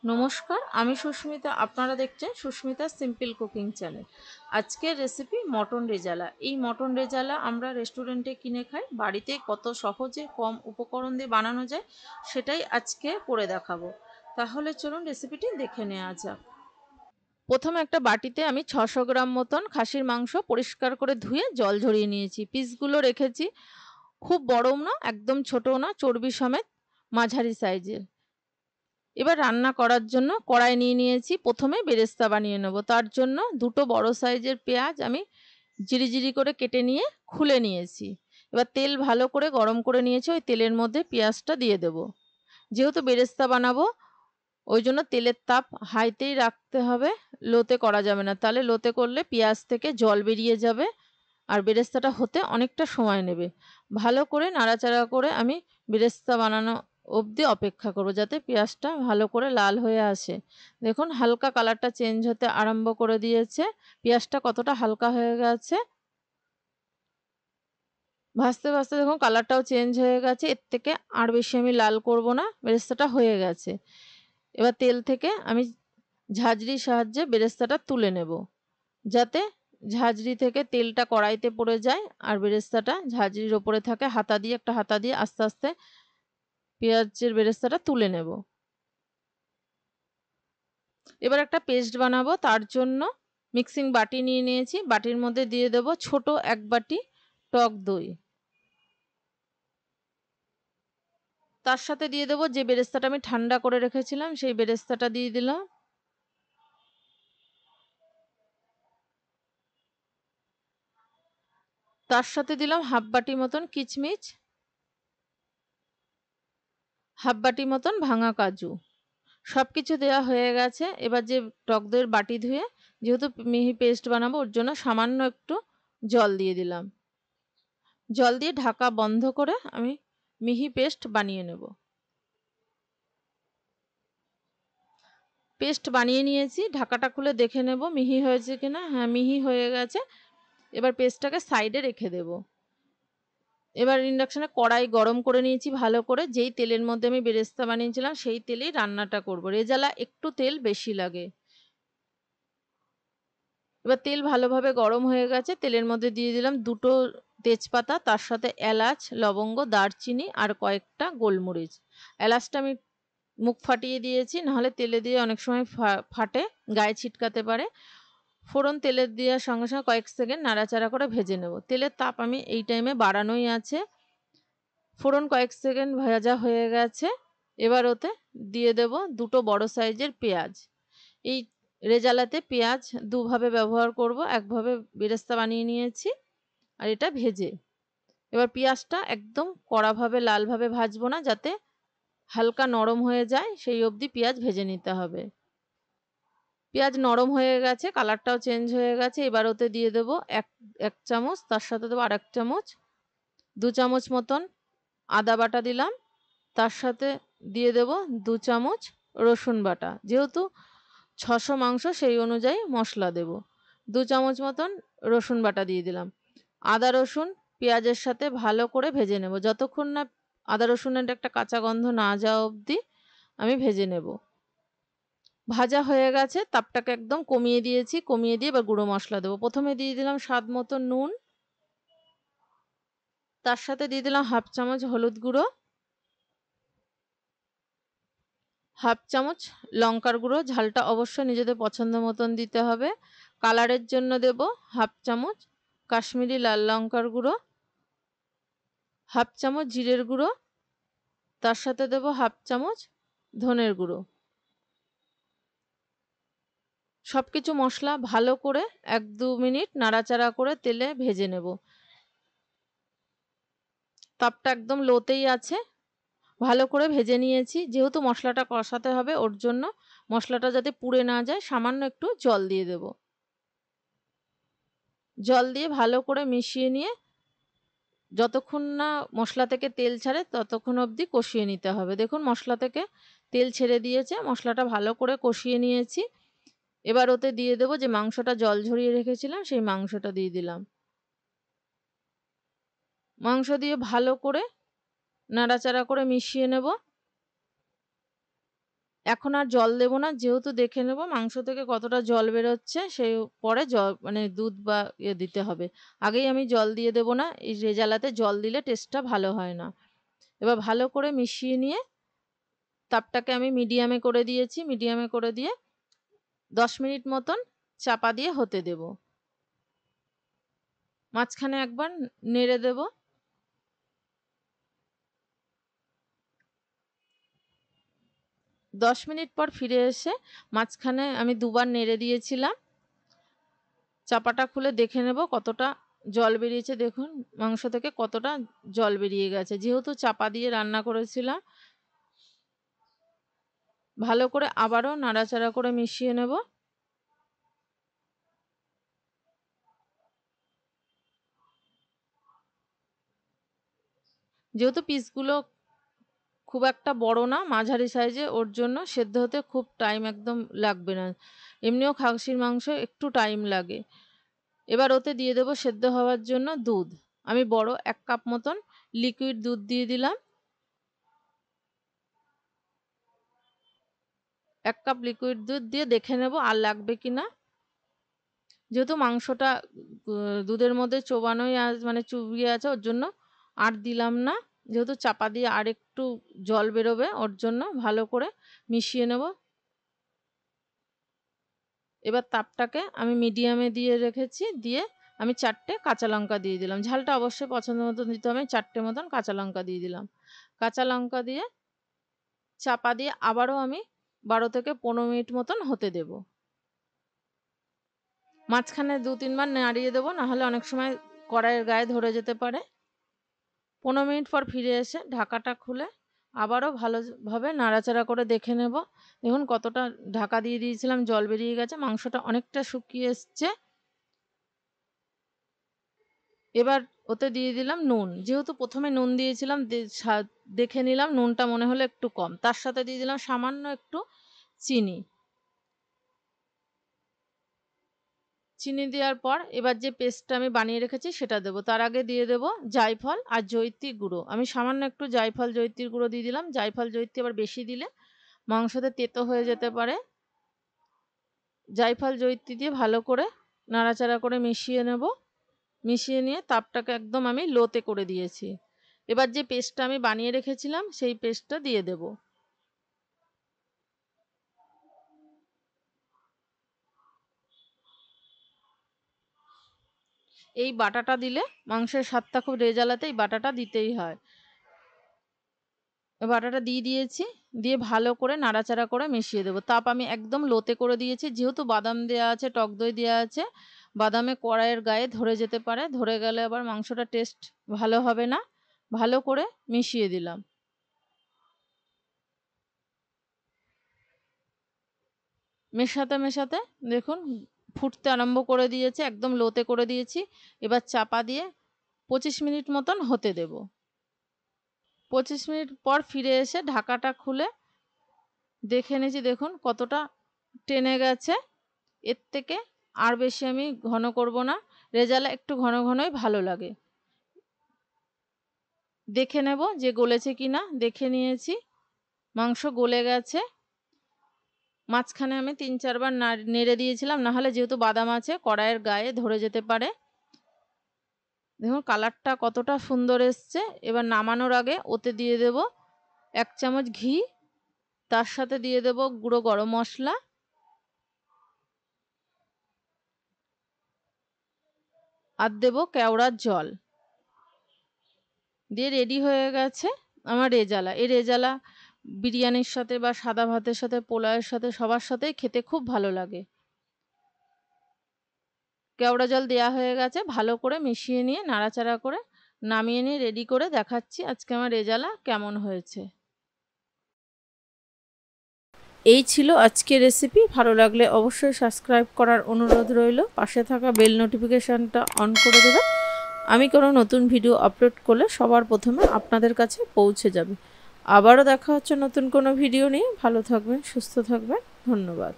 নমস্কার, আমি সুস্মিতা। আপনারা দেখছেন সুস্মিতা সিম্পল কুকিং চ্যানেল। আজকের রেসিপি মটন রেজালা। এই মটন রেজালা আমরা রেস্টুরেন্টে কিনে খাই, বাড়িতে কত সহজে কম উপকরণ দিয়ে বানানো যায় সেটাই আজকে করে দেখাবো। তাহলে চলুন রেসিপিটি দেখে নেওয়া যাক। প্রথমে একটা বাটিতে আমি 600 গ্রাম মতন খাসির মাংস পরিষ্কার করে ধুয়ে জল ঝরিয়ে নিয়েছি। পিসগুলো রেখেছি, খুব বড়ও না একদম ছোটও না, চর্বি সমেত মাঝারি সাইজের। এবার রান্না করার জন্য কড়াই নিয়ে নিয়েছি। প্রথমে বেরেস্তা বানিয়ে নেব। তার জন্য দুটো বড় সাইজের পেঁয়াজ আমি জিরি করে কেটে নিয়ে খুলে নিয়েছি। এবার তেল ভালো করে গরম করে নিয়েছি, ওই তেলের মধ্যে পেঁয়াজটা দিয়ে দেব। যেহেতু বেরেস্তা বানাবো ওই জন্য তেলের তাপ হাইতেই রাখতে হবে, লোতে করা যাবে না, তাহলে লোতে করলে পেঁয়াজ থেকে জল বেরিয়ে যাবে আর বেরেস্তাটা হতে অনেকটা সময় নেবে। ভালো করে নাড়াচাড়া করে আমি বেরেস্তা বানানো অবধি অপেক্ষা করব, যাতে পেঁয়াজটা ভালো করে লাল হয়ে আসে। দেখুন হালকা কালারটা চেঞ্জ হতে আরম্ভ করে দিয়েছে, পেঁয়াজটা কতটা হালকা হয়ে গেছে। ভাজতে ভাজতে দেখুন কালারটাও চেঞ্জ হয়ে গেছে। এর থেকে আর বেশি আমি লাল করব না, বেরেস্তাটা হয়ে গেছে। এবার তেল থেকে আমি ঝাঁঝরির সাহায্যে বেরেস্তাটা তুলে নেব, যাতে ঝাঁঝরি থেকে তেলটা কড়াইতে পড়ে যায় আর বেরেস্তাটা ঝাঁঝরির ওপরে থাকে। একটা হাতা দিয়ে আস্তে আস্তে পেঁয়াজের বেরেস্তাটা তুলে নেব। এবার একটা পেস্ট বানাবো। তার জন্য মিক্সিং বাটি নিয়ে নিয়েছি, বাটির মধ্যে দিয়ে দেব ছোট এক বাটি টক দই। তার সাথে দিয়ে দেবো যে বেরেস্তাটা আমি ঠান্ডা করে রেখেছিলাম, সেই বেরেস্তাটা দিয়ে দিলাম। তার সাথে দিলাম হাফ বাটি মতন কিচমিচ, হাফ বাটি মতন ভাঙা কাজু। সব কিছু দেওয়া হয়ে গেছে। এবার যে টক দইয়ের বাটি ধুয়ে যেহেতু মিহি পেস্ট বানাবো, ওর জন্য সামান্য একটু জল দিয়ে দিলাম। জল দিয়ে ঢাকা বন্ধ করে আমি মিহি পেস্ট বানিয়ে নেব। পেস্ট বানিয়ে নিয়েছি, ঢাকাটা খুলে দেখে নেব মিহি হয়েছে কিনা। হ্যাঁ, মিহি হয়ে গেছে। এবার পেস্টটাকে সাইডে রেখে দেব। এবার ইন্ডাকশনে কড়াই গরম করে নিয়েছি ভালো করে। যেই তেলের মধ্যে আমি বেরেস্তা বানিয়েছিলাম সেই তেলেই রান্নাটা করব। রেজালা একটু তেল বেশি লাগে। এবার তেল ভালোভাবে গরম হয়ে গেছে, তেলের মধ্যে দিয়ে দিলাম দুটো তেজপাতা, তার সাথে এলাচ, লবঙ্গ, দারচিনি আর কয়েকটা গোলমরিচ। এলাচটা আমি মুখ ফাটিয়ে দিয়েছি, নাহলে তেলে দিয়ে অনেক সময় ফাটে, গায়ে ছিটকাতে পারে। ফোড়ন তেলে দেওয়ার সঙ্গে সঙ্গে কয়েক সেকেন্ড নাড়াচাড়া করে ভেজে নেব। তেলের তাপ আমি এই টাইমে বাড়ানোই আছে। ফোড়ন কয়েক সেকেন্ড ভাজা হয়ে গেছে। এবার ওতে দিয়ে দেব দুটো বড় সাইজের পেঁয়াজ। এই রেজালাতে পেঁয়াজ দুভাবে ব্যবহার করব, একভাবে বেরেস্তা বানিয়ে নিয়েছি আর এটা ভেজে। এবার পেঁয়াজটা একদম কড়াভাবে লালভাবে ভাজবো না, যাতে হালকা নরম হয়ে যায় সেই অবধি পেঁয়াজ ভেজে নিতে হবে। পেঁয়াজ নরম হয়ে গেছে, কালারটাও চেঞ্জ হয়ে গেছে। এবার ওতে দিয়ে দেবো এক এক চামচ, তার সাথে দেবো আর এক চামচ, 2 চামচ মতন আদা বাটা দিলাম। তার সাথে দিয়ে দেব 2 চামচ রসুন বাটা। যেহেতু 600 মাংস সেই অনুযায়ী মশলা দেব। 2 চামচ মতন রসুন বাটা দিয়ে দিলাম। আদা রসুন পেঁয়াজের সাথে ভালো করে ভেজে নেব, যতক্ষণ না আদা রসুনের একটা কাঁচা গন্ধ না যাওয়া অবধি আমি ভেজে নেব। ভাজা হয়ে গেছে, তাপটাকে একদম কমিয়ে দিয়েছি। কমিয়ে দিয়ে এবার গুঁড়ো মশলা দেবো। প্রথমে দিয়ে দিলাম স্বাদ মতো নুন, তার সাথে দিয়ে দিলাম হাফ চামচ হলুদ গুঁড়ো, হাফ চামচ লঙ্কার গুঁড়ো। ঝালটা অবশ্যই নিজেদের পছন্দ মতন দিতে হবে। কালারের জন্য দেব হাফ চামচ কাশ্মীরি লাল লঙ্কার গুঁড়ো, হাফ চামচ জিরের গুঁড়ো, তার সাথে দেব হাফ চামচ ধনের গুঁড়ো। সবকিছু মশলা ভালো করে 1-2 মিনিট নাড়াচাড়া করে তেলে ভেজে নেব। তাপটা একদম লোতেই আছে। ভালো করে ভেজে নিয়েছি। যেহেতু মশলাটা কষাতে হবে, ওর জন্য মশলাটা যাতে পুড়ে না যায় সামান্য একটু জল দিয়ে দেব। জল দিয়ে ভালো করে মিশিয়ে নিয়ে যতক্ষণ না মশলা থেকে তেল ছাড়ে ততক্ষণ অবধি কষিয়ে নিতে হবে। দেখুন মশলা থেকে তেল ছেড়ে দিয়েছে, মশলাটা ভালো করে কষিয়ে নিয়েছি। এবার ওতে দিয়ে দেবো যে মাংসটা জল ঝরিয়ে রেখেছিলাম, সেই মাংসটা দিয়ে দিলাম। মাংস দিয়ে ভালো করে নাড়াচাড়া করে মিশিয়ে নেব। এখন আর জল দেব না, যেহেতু দেখে নেব মাংস থেকে কতটা জল বেরোচ্ছে, সেই পরে জল মানে দুধ বা দিতে হবে। আগেই আমি জল দিয়ে দেব না, এই রেজালাতে জল দিলে টেস্টটা ভালো হয় না। এবার ভালো করে মিশিয়ে নিয়ে তাপটাকে আমি মিডিয়ামে করে দিয়েছি, মিডিয়ামে করে দিয়ে 10 মিনিট মতন চাপা দিয়ে হতে দেব। মাঝখানে একবার নেড়ে দেব। 10 মিনিট পর ফিরে এসে মাঝখানে আমি দুবার নেড়ে দিয়েছিলাম। চাপাটা খুলে দেখে নেব কতটা জল বেরিয়েছে। দেখুন মাংস থেকে কতটা জল বেরিয়ে গেছে, যেহেতু চাপা দিয়ে রান্না করেছিলাম। ভালো করে আবারও নাড়াচাড়া করে মিশিয়ে নেব। যেহেতু পিসগুলো খুব একটা বড় না, মাঝারি সাইজে, ওর জন্য সেদ্ধ হতে খুব টাইম একদম লাগবে না। এমনিও খাসির মাংস একটু টাইম লাগে। এবার ওতে দিয়ে দেবো সেদ্ধ হওয়ার জন্য দুধ। আমি বড় 1 কাপ মতন লিকুইড দুধ দিয়ে দিলাম। 1 কাপ লিকুইড দুধ দিয়ে দেখে নেব আর লাগবে কিনা। যেহেতু মাংসটা দুধের মধ্যে চোবানোই মানে চুবিয়ে আছে, ওর জন্য আর দিলাম না। যেহেতু চাপা দিয়ে আর একটু জল বেরোবে, ওর জন্য ভালো করে মিশিয়ে নেব। এবার তাপটাকে আমি মিডিয়ামে দিয়ে রেখেছি, দিয়ে আমি 4টে কাঁচা লঙ্কা দিয়ে দিলাম। ঝালটা অবশ্যই পছন্দ মতো দিতে হবে। 4টে মতন কাঁচা লঙ্কা দিয়ে দিলাম। কাঁচা লঙ্কা দিয়ে চাপা দিয়ে আবারও আমি 12 থেকে 15 মিনিট মতন হতে দেব। মাঝখানে 2-3 বার নাড়িয়ে দেবো, নাহলে অনেক সময় কড়াইয়ের গায়ে ধরে যেতে পারে। 15 মিনিট পর ফিরে এসে ঢাকাটা খুলে আবারও ভালোভাবে নাড়াচাড়া করে দেখে নেব। দেখুন কতটা ঢাকা দিয়ে দিয়েছিলাম, জল বেরিয়ে গেছে, মাংসটা অনেকটা শুকিয়ে এসছে। এবার ওতে দিয়ে দিলাম নুন। যেহেতু প্রথমে নুন দিয়েছিলাম, দেখে নিলাম নুনটা মনে হলো একটু কম। তার সাথে দিয়ে দিলাম সামান্য একটু চিনি। চিনি দেওয়ার পর এবার যে পেস্টটা আমি বানিয়ে রেখেছি সেটা দেবো। তার আগে দিয়ে দেবো জায়ফল আর জয়িত্রী গুঁড়ো। আমি সামান্য একটু জায়ফল জয়িত্রীর গুঁড়ো দিয়ে দিলাম। জায়ফল জয়িত্রী আবার বেশি দিলে মাংসতে তেতো হয়ে যেতে পারে। জায়ফল জয়িত্রী দিয়ে ভালো করে নাড়াচাড়া করে মিশিয়ে নেব। মিশিয়ে নিয়ে তাপটাকে একদম আমি লোতে করে দিয়েছি। এবার যে পেস্টটা আমি বানিয়ে রেখেছিলাম সেই পেস্টটা দিয়ে দেব। এই বাটাটা দিলে মাংসের স্বাদটা খুব রেজালাতে এই বাটাটা দিতেই হয়। বাটাটা দিয়ে দিয়েছি, দিয়ে ভালো করে নাড়াচাড়া করে মিশিয়ে দেবো। তাপ আমি একদম লোতে করে দিয়েছি, যেহেতু বাদাম দেওয়া আছে, টক দই দেওয়া আছে। বাদামে কড়াইয়ের গায়ে ধরে যেতে পারে, ধরে গেলে আবার মাংসটা টেস্ট ভালো হবে না। ভালো করে মিশিয়ে দিলাম। মেশাতে মেশাতে দেখুন ফুটতে আরম্ভ করে দিয়েছে, একদম লোতে করে দিয়েছি। এবার চাপা দিয়ে 25 মিনিট মতন হতে দেব। 25 মিনিট পর ফিরে এসে ঢাকাটা খুলে দেখে নিয়েছি, দেখুন কতটা টেনে গেছে। এর থেকে আর বেশি আমি ঘন করব না, রেজালা একটু ঘন ঘনই ভালো লাগে। দেখে নেব যে গলেছে কিনা। দেখে নিয়েছি মাংস গলে গেছে। মাঝখানে আমি 3-4 বার নেড়ে দিয়েছিলাম, নাহলে যেহেতু বাদাম আছে কড়াইয়ের গায়ে ধরে যেতে পারে। দেখুন কালারটা কতটা সুন্দর এসছে। এবার নামানোর আগে ওতে দিয়ে দেব 1 চামচ ঘি, তার সাথে দিয়ে দেব গুঁড়ো গরম মশলা আর দেব কেওড়ার জল। দিয়ে রেডি হয়ে গেছে আমার রেজালা। এই রেজালা বিরিয়ানির সাথে বা সাদা ভাতের সাথে, পোলাওয়ের সাথে, সবার সাথেই খেতে খুব ভালো লাগে। কেওড়া জল দেওয়া হয়ে গেছে, ভালো করে মিশিয়ে নিয়ে নাড়াচাড়া করে নামিয়ে নিয়ে রেডি করে দেখাচ্ছি আজকে আমার রেজালা কেমন হয়েছে। এই ছিল আজকের রেসিপি। ভালো লাগলে অবশ্যই সাবস্ক্রাইব করার অনুরোধ রইল। পাশে থাকা বেল নোটিফিকেশানটা অন করে দেবেন। আমি কোনো নতুন ভিডিও আপলোড করলে সবার প্রথমে আপনাদের কাছে পৌঁছে যাবে। আবারও দেখা হচ্ছে নতুন কোনো ভিডিও নিয়ে। ভালো থাকবেন, সুস্থ থাকবেন। ধন্যবাদ।